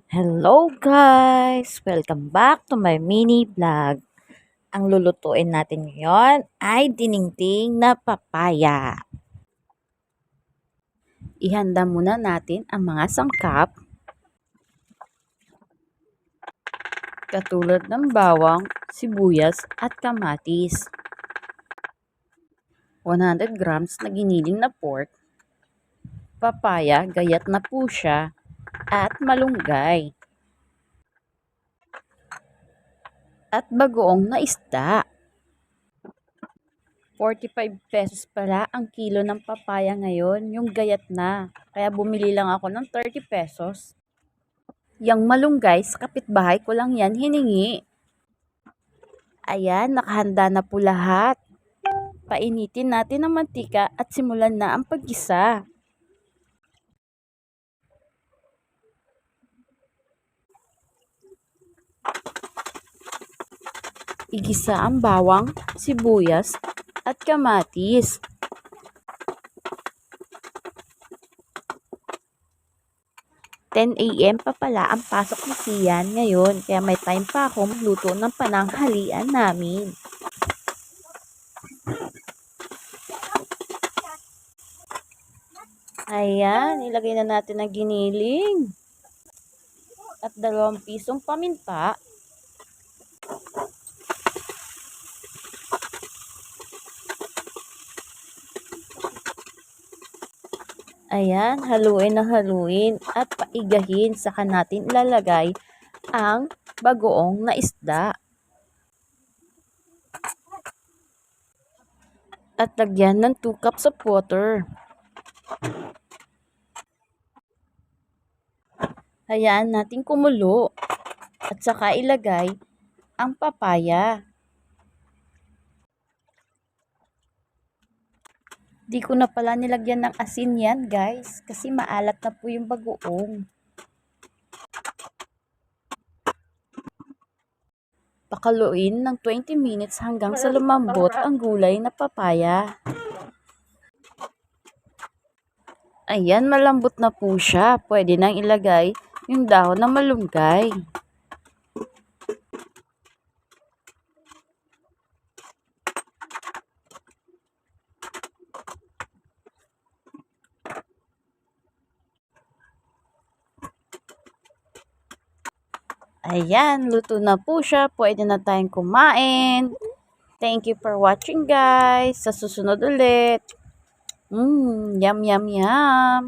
Hello guys! Welcome back to my mini vlog. Ang lulutuin natin ngayon ay dinengdeng na papaya. Ihanda muna natin ang mga sangkap katulad ng bawang, sibuyas at kamatis. 100 grams na giniling na pork, papaya, gayat na po siya, at malunggay. At bagoong na isda. 45 pesos pala ang kilo ng papaya ngayon, yung gayat na. Kaya bumili lang ako ng 30 pesos. Yang malunggay, sa kapitbahay ko lang yan hiningi. Ayan, nakahanda na po lahat. Painitin natin ang mantika at simulan na ang paggisa. Igisa ang bawang, sibuyas at kamatis. AM pa pala ang pasok ni Sian ngayon, kaya may time pa ako magluto ng pananghalian namin. Ayan, ilagay na natin ang giniling. At 2 pisong paminta. Ayan, haluin na haluin at paigahin. Saka natin ilalagay ang bagoong na isda. At lagyan ng 2 cups of water. Hayaan natin kumulo. At saka ilagay ang papaya. Di ko na pala nilagyan ng asin yan guys, kasi maalat na po yung bagoong. Pakaluin ng 20 minutes hanggang sa lumambot ang gulay na papaya. Ayan, malambot na po siya. Pwede nang ilagay yung dahon ng malunggay. Ayan, luto na po siya. Pwede na tayong kumain. Thank you for watching guys. Sa susunod ulit. Yum, yum, yum.